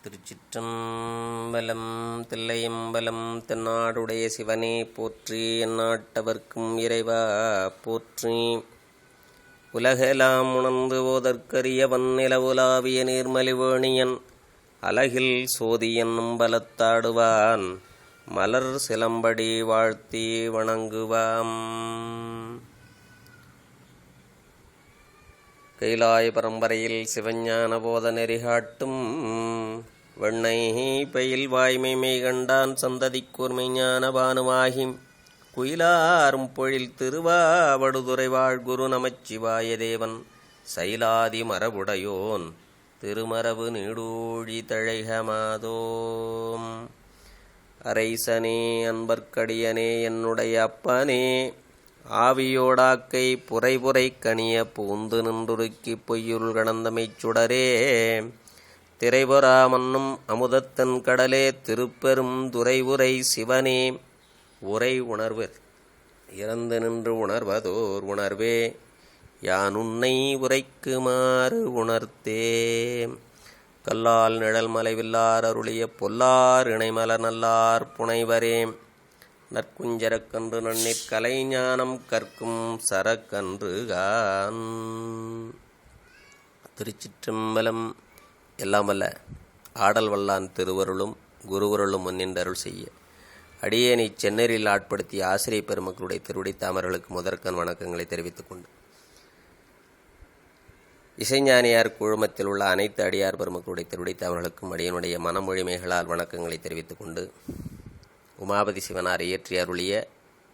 திருச்சிற்றம்பலம். தில்லையம்பலம். தென்னாடுடைய சிவனே போற்றி. எந்நாட்டவர்க்கும் இறைவா போற்றி. உலகெலாம் உணர்ந்து ஓதற்கரியவன் நிலவுலாவிய நீர்மலிவேணியன் அலகில் சோதியன் பலத்தாடுவான் மலர் சிலம்படி வாழ்த்தி வணங்குவாம். கைலாய பரம்பரையில் சிவஞான போத நெறிகாட்டும் வெண்ணை பயில் வாய்மை மெய்கண்டான் சந்ததி கூர்மை ஞான பானுமாகி குயிலாரும் பொழில் திருவாவடுதுறை வாழ்குரு நமச்சிவாய தேவன் சைலாதி மரபுடையோன் திருமரபு நீடூழி தழைகமாதோம். அரைசனே அன்பர்க்கடியனே என்னுடைய அப்பனே ஆவியோடாக்கை புரைபுரை கனிய பூந்து நின்றுருக்கி பொய்யுள் கடந்தமைச் சுடரே திரைபொரா மன்னும் அமுதத்தன் கடலே திருப்பெரும் துறைவுரை சிவனே உரை உணர்வு இறந்து நின்று உணர்வதோர் உணர்வே யான் உன்னை உரைக்குமாறு உணர்த்தே. கல்லால் நிழல் மலைவில்லார் அருளிய பொல்லார் இணைமலர் நல்லார் புனைவரே நற்குஞ்சரக்கன்று நன்னிற் கலைஞானம் கற்கும் சரக்கன்று கான். திருச்சிற்றம்பலம். எல்லாமல்ல ஆடல் வல்லான் திருவருளும் குருவருளும் முன்னின்றருள் செய்ய அடியேனை சென்னரில் ஆட்படுத்திய ஆசிரிய பெருமக்களுடைய திருவடி தாமர்களுக்கு முதற்கண் வணக்கங்களை தெரிவித்துக் கொண்டு இசைஞானியார் குழுமத்தில் உள்ள அனைத்து அடியார் பெருமக்களுடைய திருவடி தாமர்களுக்கும் அடியனுடைய மனமொழிமைகளால் வணக்கங்களை தெரிவித்துக் கொண்டு உமாபதி சிவனார் இயற்றி அருளிய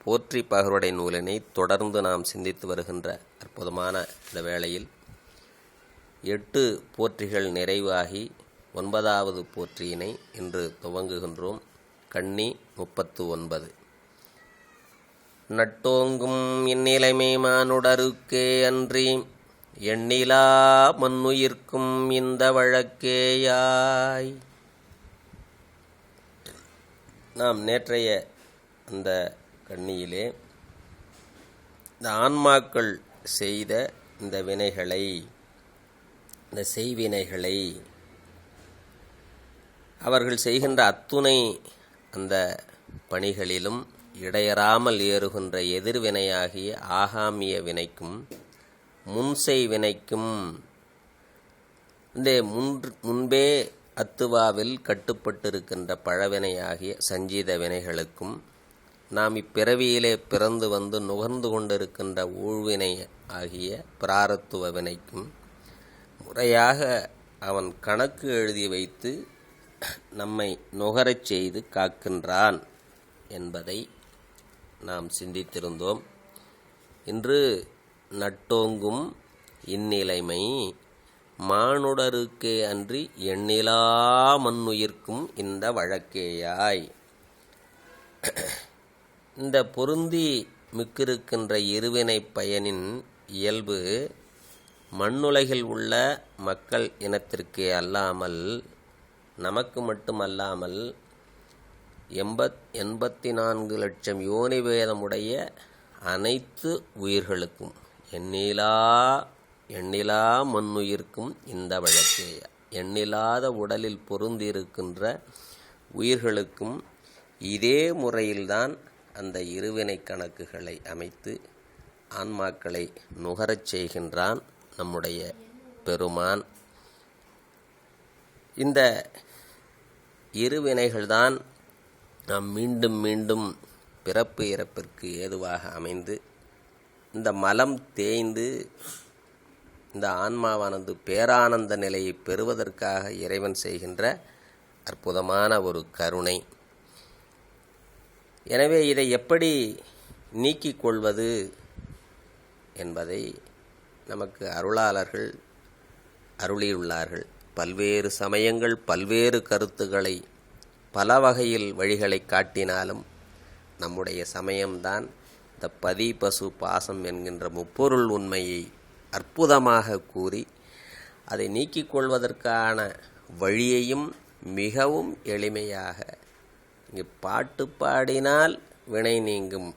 போற்றி பகருடைய நூலினை தொடர்ந்து நாம் சிந்தித்து வருகின்ற அற்புதமான இந்த வேளையில் 8 போற்றிகள் நிறைவாகி 9வது போற்றியினை இன்று துவங்குகின்றோம். கன்னி 39. நட்டோங்கும் இந்நிலைமை மானுடருக்கே அன்றி எண்ணிலா மண்ணுயிர்க்கும் இந்த வழக்கேயாய். நாம் நேற்றைய அந்த கண்ணியிலே இந்த ஆன்மாக்கள் செய்த இந்த வினைகளை, இந்த செய்வினைகளை, அவர்கள் செய்கின்ற அத்துணை அந்த பணிகளிலும் இடையறாமல் ஏறுகின்ற எதிர்வினையாகிய ஆகாமிய வினைக்கும் முன்செய் வினைக்கும் இந்த முன்பே அத்துவாவில் கட்டுப்பட்டிருக்கின்ற பழவினையாகிய சஞ்சீத வினைகளுக்கும் நாம் இப்பிறவியிலே பிறந்து வந்து நுகர்ந்து கொண்டிருக்கின்ற ஊழ்வினை ஆகிய பிராரத்துவ வினைக்கும் முறையாக அவன் கணக்கு எழுதி வைத்து நம்மை நுகரச் செய்து காக்கின்றான் என்பதை நாம் சிந்தித்திருந்தோம். இன்று நட்டோங்கும் இந்நிலைமை மானுடருக்கே அன்றி எண்ணிலா மண்ணுயிர்க்கும் இந்த வழக்கேயாய். இந்த பொருந்தி மிக்கிருக்கின்ற இருவினை பயனின் இயல்பு மண்ணுலகில் உள்ள மக்கள் இனத்திற்கே அல்லாமல் நமக்கு மட்டுமல்லாமல் 84 லட்சம் யோனி வேதமுடைய அனைத்து உயிர்களுக்கும் எண்ணிலா மண்ணுயிர்க்கும் இந்த வழக்கேயா. எண்ணில்லாத உடலில் பொருந்திருக்கின்ற உயிர்களுக்கும் இதே முறையில்தான் அந்த இருவினை கணக்குகளை அமைத்து ஆன்மாக்களை நுகரச் செய்கின்றான் நம்முடைய பெருமான். இந்த இருவினைகள்தான் நாம் மீண்டும் மீண்டும் பிறப்பு இறப்பிற்கு ஏதுவாக அமைந்து இந்த மலம் தேய்ந்து இந்த ஆன்மாவானது பேரானந்த நிலையை பெறுவதற்காக இறைவன் செய்கின்ற அற்புதமான ஒரு கருணை. எனவே இதை எப்படி நீக்கிக் கொள்வது என்பதை நமக்கு அருளாளர்கள் அருளியுள்ளார்கள். பல்வேறு சமயங்கள் பல்வேறு கருத்துக்களை பல வகையில் வழிகளை காட்டினாலும் நம்முடைய சமயம்தான் இந்த பதி பசு பாசம் என்கின்ற முப்பொருள் உண்மையை அற்புதமாக கூறி அதை நீக்கிக் கொள்வதற்கான வழியையும் மிகவும் எளிமையாக இங்கு பாட்டு பாடினால் வினை நீங்கும்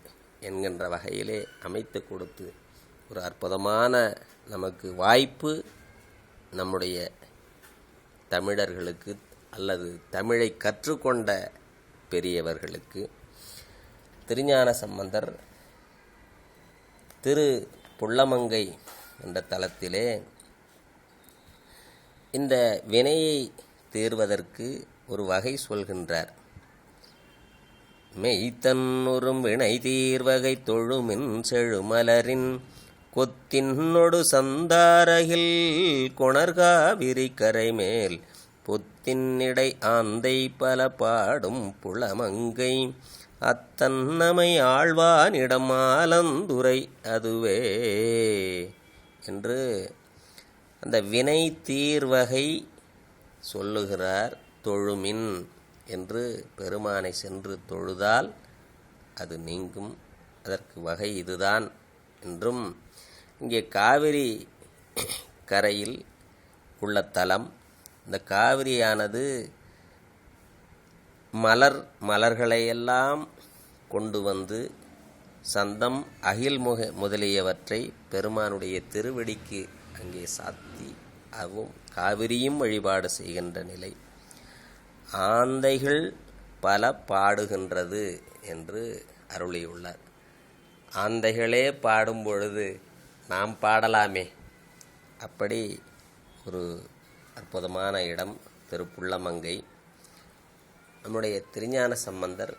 என்கின்ற வகையிலே அமைத்து கொடுத்து ஒரு அற்புதமான நமக்கு வாய்ப்பு நம்முடைய தமிழர்களுக்கு அல்லது தமிழை கற்றுக்கொண்ட பெரியவர்களுக்கு திருஞான சம்பந்தர் திரு புள்ளமங்கை என்ற தலத்திலே இந்த வினையை தீர்வதற்கு ஒரு வகை சொல்கின்றார். மெய்த்தன்னுறும் வினை தீர்வகை தொழுமின் செழுமலரின் கொத்தின்னொடு சந்தாரகில் கொணர்காவிரி கரைமேல் பொத்தின்னிடை ஆந்தை பல பாடும் புலமங்கை அத்தன்னமை ஆழ்வானிடம் ஆலந்துரை அதுவே என்று அந்த வினை தீர்வகை சொல்லுகிறார். தொழுமின் என்று பெருமானை சென்று தொழுதால் அது நீங்கும், அதற்கு வகை இதுதான் என்றும், இங்கே காவிரி கரையில் உள்ள தலம், இந்த காவிரியானது மலர்களையெல்லாம் கொண்டு வந்து சந்தம் அகில் முதலியவற்றை பெருமானுடைய திருவடிக்கு அங்கே சாத்தி அதுவும் காவிரியும் வழிபாடு செய்கின்ற நிலை. ஆந்தைகள் பல பாடுகின்றது என்று அருளியுள்ளார். ஆந்தைகளே பாடும் பொழுது நாம் பாடலாமே, அப்படி ஒரு அற்புதமான இடம் திருப்புள்ளமங்கை. நம்முடைய திருஞான சம்பந்தர்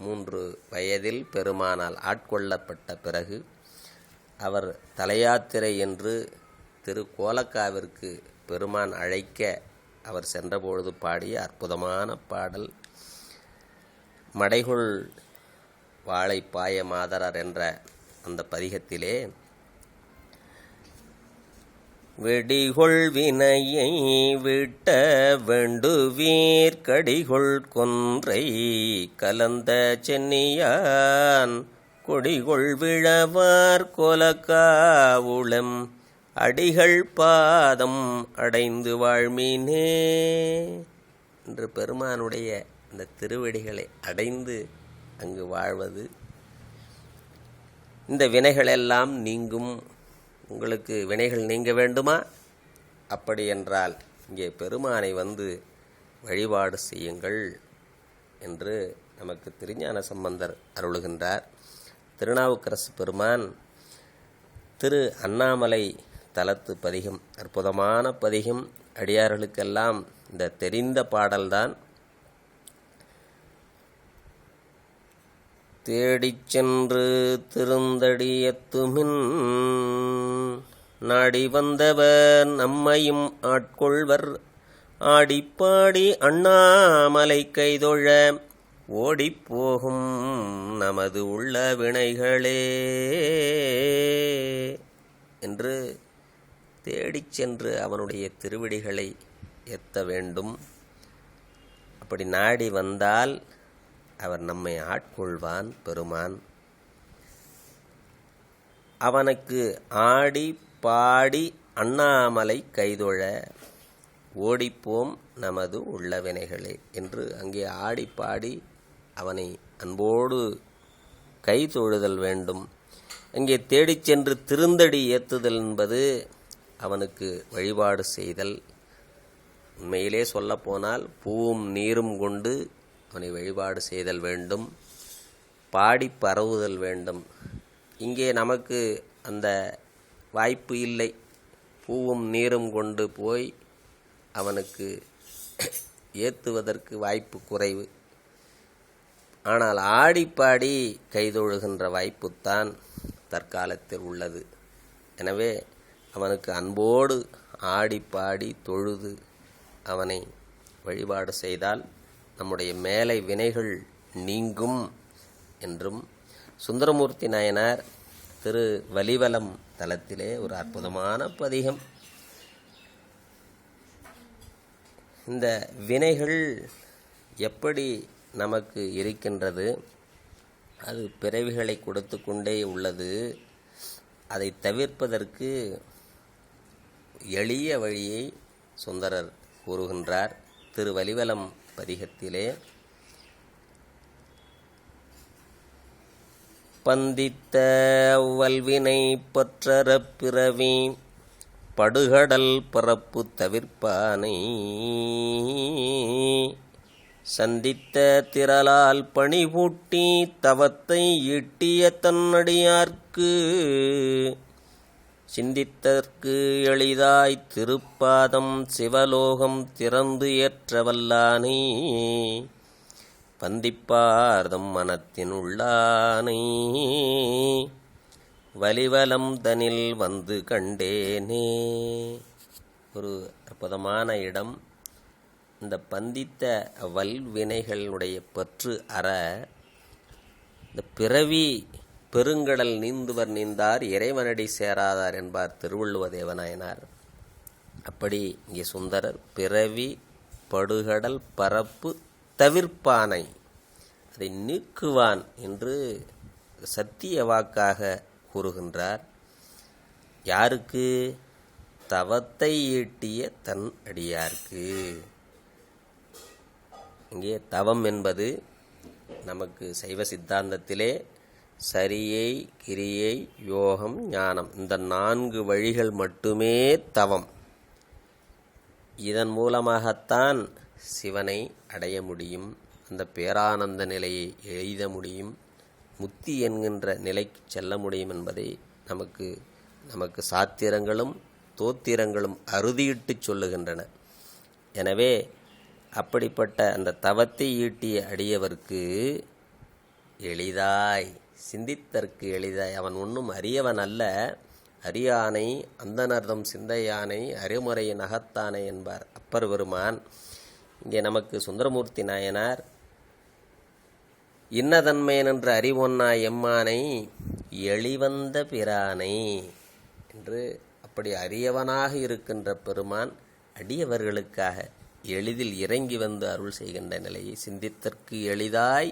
3 வயதில் பெருமானால் ஆட்கொள்ளப்பட்ட பிறகு அவர் தலையாத்திரை என்று திருக்கோலக்காவிற்கு பெருமான் அழைக்க அவர் சென்றபொழுது பாடிய அற்புதமான பாடல் மடைகுள் வாழை பாய மாதரர் என்ற அந்த பதிகத்திலே, வெடிகொள் வினையை விட்ட வெண்டுவீர் கடிகொள் கொன்றை கலந்த சென்னியான் கொடிகொள் விழவார் கோலக்காவுளம் அடிகள் பாதம் அடைந்து வாழ்மீனே என்று பெருமானுடைய இந்த திருவடிகளை அடைந்து அங்கு வாழ்வது. இந்த வினைகளெல்லாம் நீங்கும். உங்களுக்கு வினைகள் நீங்க வேண்டுமா? அப்படி என்றால் இங்கே பெருமானை வந்து வழிபாடு செய்யுங்கள் என்று நமக்கு திருஞான சம்பந்தர் அருளுகின்றார். திருநாவுக்கரசு பெருமான் திரு அண்ணாமலை தலத்து பதிகம், அற்புதமான பதிகம், அடியார்களுக்கெல்லாம் இந்த தெரிந்த பாடல்தான். தேடிச் சென்று திருந்தடியத்துமின் நாடி வந்தவர் நம்மையும் ஆட்கொள்வர் ஆடிப்பாடி அண்ணாமலை கைதொழ ஓடிப்போகும் நமது உள்ள வினைகளே என்று தேடிச் சென்று அவனுடைய திருவடிகளை எத்த வேண்டும். அப்படி நாடி வந்தால் அவர் நம்மை ஆட்கொள்வான் பெருமான். அவனுக்கு ஆடி பாடி அண்ணாமலை கைதொழ ஓடிப்போம் நமது உள்ள வினைகளே என்று அங்கே ஆடி பாடி அவனை அன்போடு கை தொழுதல் வேண்டும். அங்கே தேடிச் சென்று திருந்தடி ஏத்துதல் என்பது அவனுக்கு வழிபாடு செய்தல். உண்மையிலே சொல்லப்போனால் பூவும் நீரும் கொண்டு அவனை வழிபாடு செய்தல் வேண்டும், பாடி பரவுதல் வேண்டும். இங்கே நமக்கு அந்த வாய்ப்பு இல்லை. பூவும் நீரும் கொண்டு போய் அவனுக்கு ஏற்றுவதற்கு வாய்ப்பு குறைவு. ஆனால் ஆடிப்பாடி கைதொழுகின்ற வாய்ப்புத்தான் தற்காலத்தில் உள்ளது. எனவே அவனுக்கு அன்போடு ஆடிப்பாடி தொழுது அவனை வழிபாடு செய்தால் நம்முடைய மேலை வினைகள் நீங்கும் என்றும் சுந்தரமூர்த்தி நாயனார் திரு வலிவலம் தலத்திலே ஒரு அற்புதமான பதிகம். இந்த வினைகள் எப்படி நமக்கு இருக்கின்றது, அது பிறவிகளை கொடுத்து கொண்டே உள்ளது. அதை தவிர்ப்பதற்கு எளிய வழியை சுந்தரர் கூறுகின்றார். திரு வலிவலம் பதிகத்திலே, பந்தித்த வல்வினை பற்றற பிறவி படுகடல் பரப்பு தவிர்ப்பானை சந்தித்த திரளால் பணிபூட்டி தவத்தை ஈட்டிய தன்னடியார்க்கு சிந்தித்தற்கு எளிதாய் திருப்பாதம் சிவலோகம் திறந்து ஏற்றவல்லானை பந்திப்பார்தம் மனத்தின் உள்ளானை வலிவலம் தனில் வந்து கண்டேனே. ஒரு அற்புதமான இடம். இந்த பந்தித்த வல்வினைகளுடைய பற்று அற இந்த பிறவி பெருங்கடல் நீந்துவர் நீந்தார் இறைவனடி சேராதார் என்பார் திருவள்ளுவ தேவநாயனார். அப்படி இங்கே சுந்தரர் பிறவி படுகடல் பரப்பு தவிர்ப்பானை அதை நீக்குவான் என்று சத்திய வாக்காக கூறுகின்றார். யாருக்கு? தவத்தை ஈட்டிய தன் அடியார்க்கு. இங்கே தவம் என்பது நமக்கு சைவ சித்தாந்தத்திலே சரியை, கிரியை, யோகம், ஞானம் இந்த 4 வழிகள் மட்டுமே தவம். இதன் மூலமாகத்தான் சிவனை அடைய முடியும், அந்த பேரானந்த நிலையை எய்த முடியும், முக்தி என்கின்ற நிலைக்கு செல்ல முடியும் என்பதை நமக்கு சாத்திரங்களும் தோத்திரங்களும் அறுதியிட்டு சொல்லுகின்றன. எனவே அப்படிப்பட்ட அந்த தவத்தை ஈட்டிய அடியவர்க்கு எளிதாய், சிந்தித்தற்கு எளிதாய், அவன் ஒன்றும் அறியவன் அல்ல, அறியானை அந்தனர்தம் சிந்தையானை அறிமுறையின் அகத்தானை என்பார் அப்பர் பெருமான். இங்கே நமக்கு சுந்தரமூர்த்தி நாயனார் இன்னதன்மையன் என்று அறிவொன்னா எம்மானை எளிவந்த பிரானை என்று அப்படி அறியவனாக இருக்கின்ற பெருமான் அடியவர்களுக்காக எளிதில் இறங்கி வந்து அருள் செய்கின்ற நிலையை சிந்தித்தற்கு எளிதாய்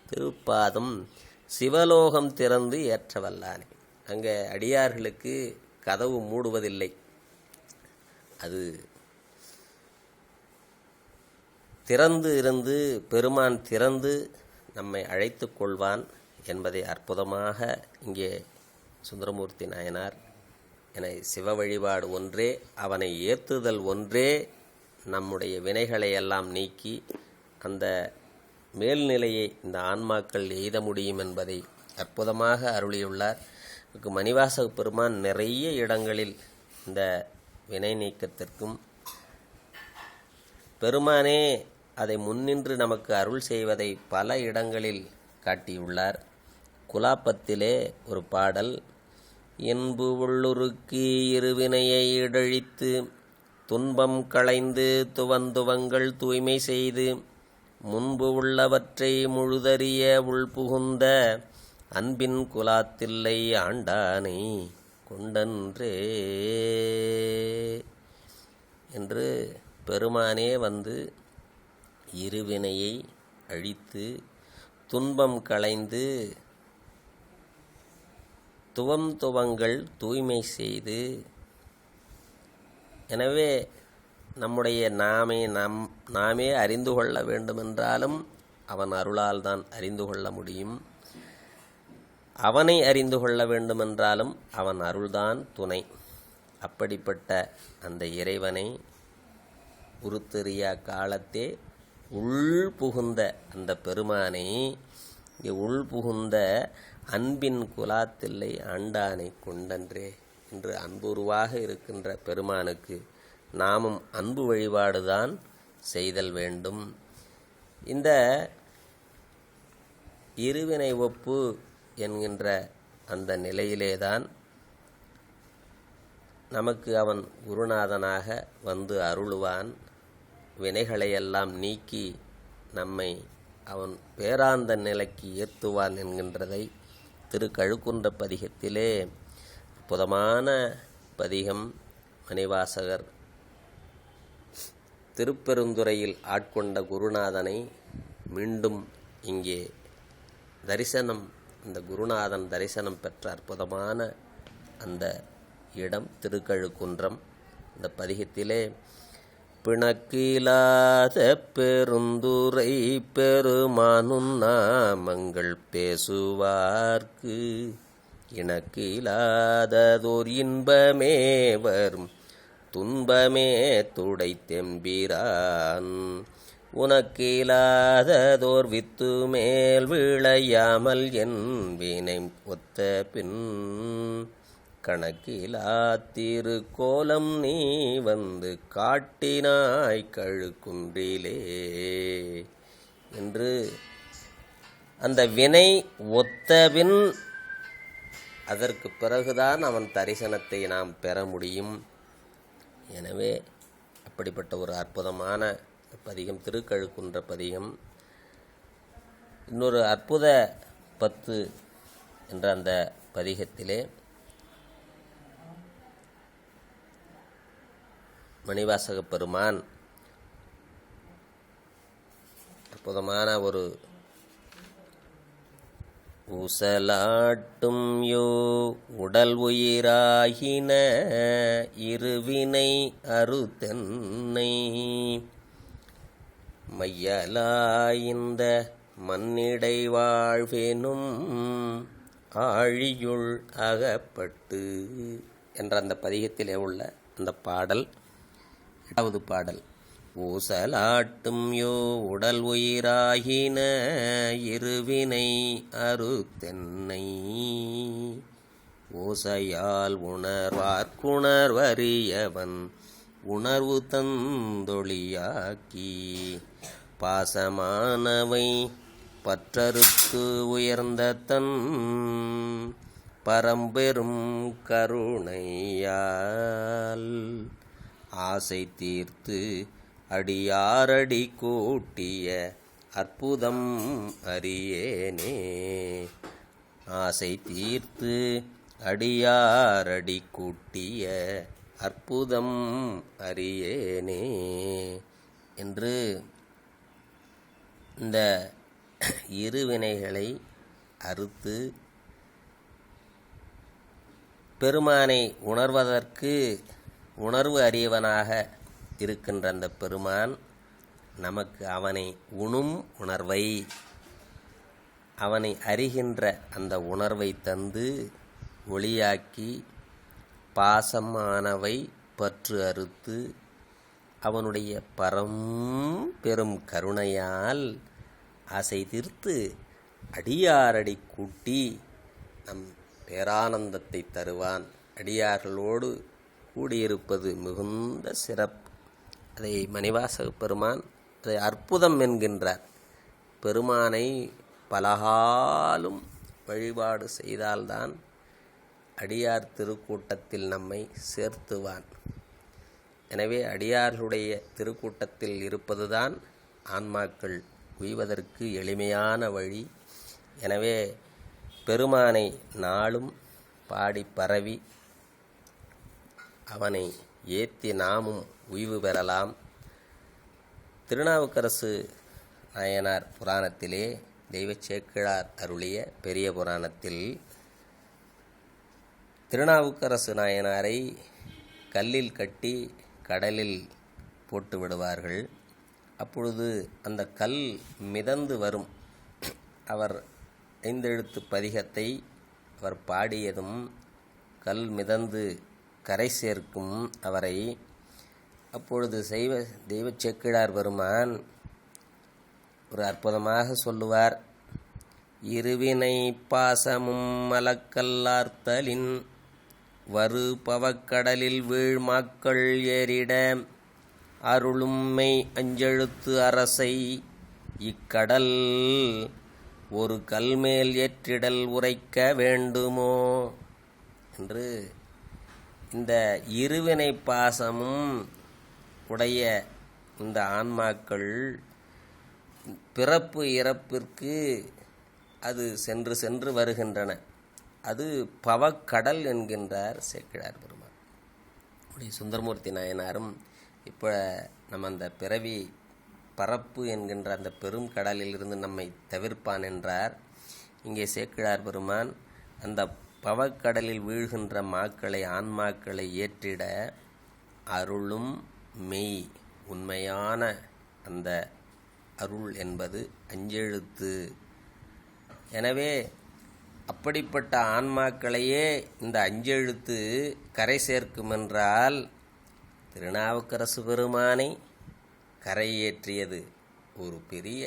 திருப்பாதம் சிவலோகம் திறந்து ஏற்றவல்லானே. அங்கே அடியார்களுக்கு கதவு மூடுவதில்லை, அது திறந்து இருந்து பெருமான் திறந்து நம்மை அழைத்து கொள்வான் என்பதை அற்புதமாக இங்கே சுந்தரமூர்த்தி நாயனார் என சிவ வழிபாடு ஒன்றே, அவனை ஏற்றுதல் ஒன்றே நம்முடைய வினைகளை எல்லாம் நீக்கி அந்த மேல்நிலையை இந்த ஆன்மாக்கள் எய்த முடியும் என்பதை அற்புதமாக அருளியுள்ளார். மணிவாசக பெருமான் நிறைய இடங்களில் இந்த வினை நீக்கத்திற்கும் பெருமானே அதை முன்னின்று நமக்கு அருள் செய்வதை பல இடங்களில் காட்டியுள்ளார். குலாப்பத்திலே ஒரு பாடல், என்பு உள்ளுருக்கி இருவினையை இடழித்து துன்பம் களைந்து துவந்துவங்கள் தூய்மை செய்து முன்பு உள்ளவற்றை முழுதறிய உள்புகுந்த அன்பின் குலாத்தில்லை ஆண்டானை கொண்டன்றே என்று பெருமானே வந்து இருவினையை அழித்து துன்பம் களைந்து துவங்கள் தூய்மை செய்து, எனவே நம்முடைய நாமே அறிந்து கொள்ள வேண்டுமென்றாலும் அவன் அருளால் தான் அறிந்து கொள்ள முடியும். அவனை அறிந்து கொள்ள வேண்டுமென்றாலும் அவன் அருள்தான் துணை. அப்படிப்பட்ட அந்த இறைவனை உருத்தெறியா காலத்தே உள்புகுந்த அந்த பெருமானை உள்புகுந்த அன்பின் குலாத்தில்லை ஆண்டானை கொண்டன்றே என்று அன்புருவாக இருக்கின்ற பெருமானுக்கு நாமும் அன்பு வழிபாடுதான் செய்தல் வேண்டும். இந்த இருவினை ஒப்பு என்கின்ற அந்த நிலையிலேதான் நமக்கு அவன் குருநாதனாக வந்து அருளுவான், வினைகளையெல்லாம் நீக்கி நம்மை அவன் பேராந்த நிலைக்கு ஏற்றுவான் என்கின்றதை திருக்கழுக்குன்ற பதிகத்திலே அற்புதமான பதிகம் மணிவாசகர் திருப்பெருந்துறையில் ஆட்கொண்ட குருநாதனை மீண்டும் இங்கே தரிசனம், அந்த குருநாதன் தரிசனம் பெற்ற அற்புதமான அந்த இடம் திருக்கழுக்குன்றம். இந்த பதிகத்திலே பிணக்கிலாத பெருந்துரை பெருமானும் நாமங்கள் பேசுவார்க்கு இணக்கிலாததோர் இன்பமே வரும் துன்பமே துடைத்தெம்பிரான் உனக்கிலாததோர் வித்து மேல் விளையாமல் என் வினை ஒத்த பின் கணக்கிலா திருக்கோலம் நீ வந்து காட்டினாய் கழுக்குன்றிலே என்று அந்த வினை ஒத்தபின் அதற்கு பிறகுதான் அவன் தரிசனத்தை நாம் பெற முடியும். எனவே அப்படிப்பட்ட ஒரு அற்புதமான பதிகம் திருக்கழுக்குன்ற பதிகம். இன்னொரு அற்புத 10 என்ற அந்த பதிகத்திலே மணிவாசக பெருமான் அற்புதமான ஒரு ஊசலாட்டும் யோ உடல் உயிராகின இருவினை அறுத்தென்னை மையலாய்ந்த மண்ணிடை வாழ்வேனும் ஆழியுள் அகப்பட்டு என்ற அந்த பதிகத்திலே உள்ள அந்த பாடல் 2வது பாடல். ஊசலாட்டும் யோ உடல் உயிராகின இருவினை அறுத்தென்னை ஓசையால் உணர்வார்க்குணர்வறியவன் உணர்வு தந்தொழியாக்கி பாசமானவை பற்றறுத்து உயர்ந்த தன் பரம்பெரும் கருணையால் ஆசை தீர்த்து அடியாரடி கூட்டிய அற்புதம் அறியேனே ஆசை தீர்த்து அடியாரடி கூட்டிய அற்புதம் அறியேனே என்று இந்த இருவினைகளை அறுத்து பெருமானை உணர்வதற்கு உணர்வு அறியவனாக இருக்கின்ற அந்த பெருமான் நமக்கு அவனை உணும் உணர்வை அவனை அறிகின்ற அந்த உணர்வை தந்து ஒளியாக்கி பாசமானவை பற்று அறுத்து அவனுடைய பெரும் கருணையால் ஆசை தீர்த்து அடியாரடி கூட்டி நம் பேரானந்தத்தை தருவான். அடியார்களோடு கூடியிருப்பது மிகுந்த சிறப்பு. அதை மணிவாசக பெருமான் அதை அற்புதம் என்கின்றார். பெருமானை பலகாலும் வழிபாடு செய்தால்தான் அடியார் திருக்கூட்டத்தில் நம்மை சேர்த்துவான். எனவே அடியார்களுடைய திருக்கூட்டத்தில் இருப்பதுதான் ஆன்மாக்கள் உய்வதற்கு எளிமையான வழி. எனவே பெருமானை நாளும் பாடி பரவி அவனை ஏத்தி நாமும் உய்வு பெறலாம். திருநாவுக்கரசு நாயனார் புராணத்திலே தெய்வச் சேக்கிழார் அருளிய பெரிய புராணத்தில் திருநாவுக்கரசு நாயனாரை கல்லில் கட்டி கடலில் போட்டு விடுவார்கள். அப்பொழுது அந்த கல் மிதந்து வரும். அவர் 5 எழுத்து பதிகத்தை அவர் பாடியதும் கல் மிதந்து கரை சேர்க்கும் அவரை. அப்பொழுது தெய்வச் சேக்கிழார் பெருமான் ஒரு அற்புதமாக சொல்லுவார். இருவினை பாசமும் மலக்கல்லார்த்தலின் வரு பவக்கடலில் வீழ்மாக்கள் ஏறிட அருளும்மை அஞ்செழுத்து அரசை இக்கடல் ஒரு கல்மேல் ஏற்றிடல் உரைக்க வேண்டுமோ என்று இந்த இருவினை பாசமும் உடைய இந்த ஆன்மாக்கள் பிறப்பு இறப்பிற்கு அது சென்று சென்று வருகின்றன. அது பவக்கடல் என்கின்றார் சேக்கிழார் பெருமான். சுந்தரமூர்த்தி நாயனாரும் இப்போ நம்ம அந்த பிறவி பரப்பு என்கின்ற அந்த பெரும் கடலில் இருந்து நம்மை தவிர்ப்பான் என்றார். இங்கே சேக்கிழார் பெருமான் அந்த பவக்கடலில் வீழ்கின்ற மாக்களை ஆன்மாக்களை ஏற்றிட அருளும் மெய் உண்மையான அந்த அருள் என்பது அஞ்செழுத்து. எனவே அப்படிப்பட்ட ஆன்மாக்களையே இந்த அஞ்செழுத்து கரை சேர்க்குமென்றால் திருநாவுக்கரசு பெருமானை கரையேற்றியது ஒரு பெரிய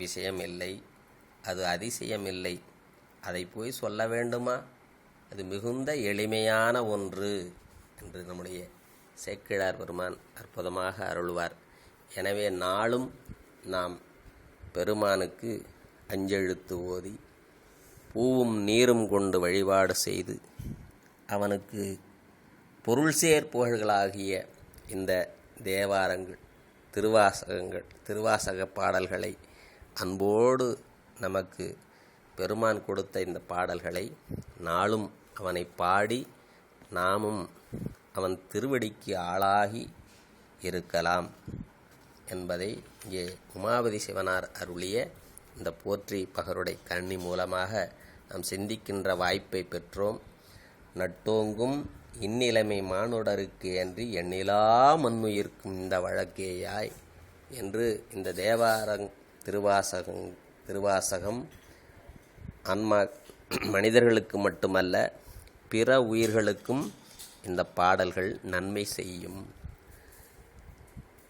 விஷயமில்லை, அது அதிசயமில்லை. அதை போய் சொல்ல வேண்டுமா? அது மிகுந்த எளிமையான ஒன்று என்று நம்முடைய சேக்கிழார் பெருமான் அற்புதமாக அருள்வார். எனவே நாளும் நாம் பெருமானுக்கு அஞ்செழுத்து ஓதி பூவும் நீரும் கொண்டு வழிபாடு செய்து அவனுக்கு பொருள் புகழ்களாகிய இந்த தேவாரங்கள், திருவாசக பாடல்களை அன்போடு நமக்கு பெருமான் கொடுத்த இந்த பாடல்களை நாளும் அவனை பாடி நாமும் அவன் திருவடிக்கு ஆளாகி இருக்கலாம் என்பதை இங்கே உமாபதி சிவனார் அருளிய இந்த போற்றி பகருடை கண்ணி மூலமாக நாம் சிந்திக்கின்ற வாய்ப்பை பெற்றோம். நட்டோங்கும் இந்நிலைமை மானுடருக்கு அன்றி எண்ணிலா மண்ணுயிர்க்கும் இந்த வழக்கேயாய் என்று இந்த திருவாசகம் ஆன்மா மனிதர்களுக்கு மட்டுமல்ல பிற உயிர்களுக்கும் இந்த பாடல்கள் நன்மை செய்யும்.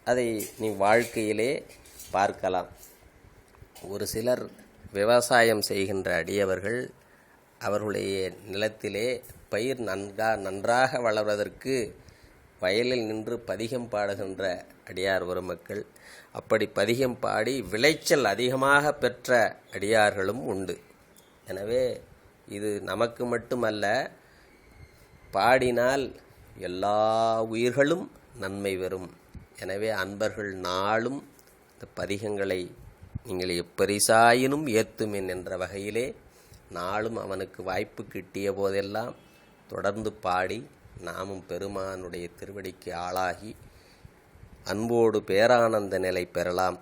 அதை நீ வாழ்க்கையிலே பார்க்கலாம். ஒரு சிலர் விவசாயம் செய்கின்ற அடியவர்கள் அவர்களுடைய நிலத்திலே பயிர் நன்றாக வளர்வதற்கு வயலில் நின்று பதிகம் பாடுகின்ற அடியார் பெருமக்கள், அப்படி பதிகம் பாடி விளைச்சல் அதிகமாக பெற்ற அடியார்களும் உண்டு. எனவே இது நமக்கு மட்டுமல்ல, பாடினால் எல்லா உயிர்களும் நன்மை பெறும். எனவே அன்பர்கள் நாளும் இந்த பதிகங்களை நீங்கள் எப்பரிசாயினும் ஏத்துமின் என்ற வகையிலே நாளும் அவனுக்கு வாய்ப்பு கிட்டிய போதெல்லாம் தொடர்ந்து பாடி நாமும் பெருமானுடைய திருவடிக்கு ஆளாகி அன்போடு பேரானந்த நிலை பெறலாம்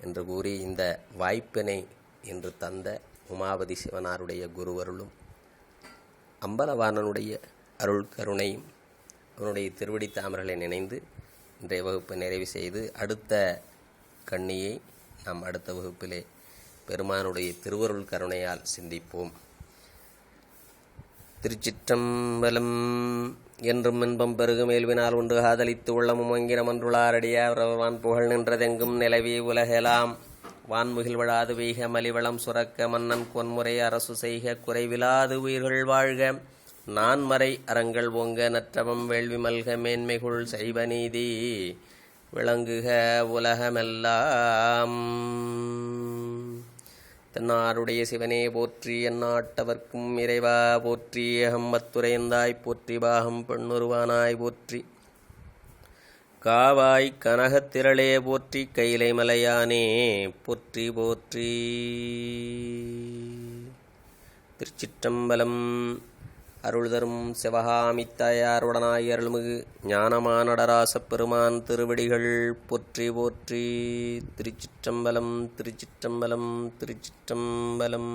என்று கூறி இந்த வாய்ப்பினை இன்று தந்த உமாபதி சிவனாருடைய குருவருளும் அம்பலவாணனுடைய அருள் கருணையும் அவனுடைய திருவடி தாமர்களை நினைந்து இன்றைய வகுப்பை நிறைவு செய்து அடுத்த கண்ணியை நாம் அடுத்த வகுப்பிலே பெருமானுடைய திருவருள் கருணையால் சிந்திப்போம். திருச்சிற்றம்பலம். என்றும் இன்பம் பெருகு மேல்வினால் ஒன்று காதலித்து உள்ளமும் அங்கிரம் அன்றுளாரடியார் வான் புகழ் நின்றதெங்கும் நிலவி உலகெலாம் வான்முகில் வழாது வீக மலிவளம் சுரக்க மன்னன் கொன்முறை அரசு செய்க குறைவிலாது உயிர்கள் வாழ்க நான்மறை அறங்கள் ஓங்க நற்றவம் வேள்வி மல்க மேன்மைகுள் செய்வ நீதி விளங்குக உலகமெல்லாம். தென்னாருடைய சிவனே போற்றி, எந்நாட்டவர்க்கும் இறைவா போற்றி, அகம்பத்துரையந்தாய் போற்றி, பாகம் பெண்ணுருவானாய் போற்றி, காவாய் கனகத்திரளே போற்றி, கைலை மலையானே போற்றி போற்றி. திருச்சிற்றம்பலம். அருள் தரும் சிவகாமித்தாயாருடனாய் அருள்மிகு ஞானமானடராசப் பெருமான் திருவடிகள் போற்றி போற்றி. திருச்சிற்றம்பலம் திருச்சிற்றம்பலம் திருச்சிற்றம்பலம்.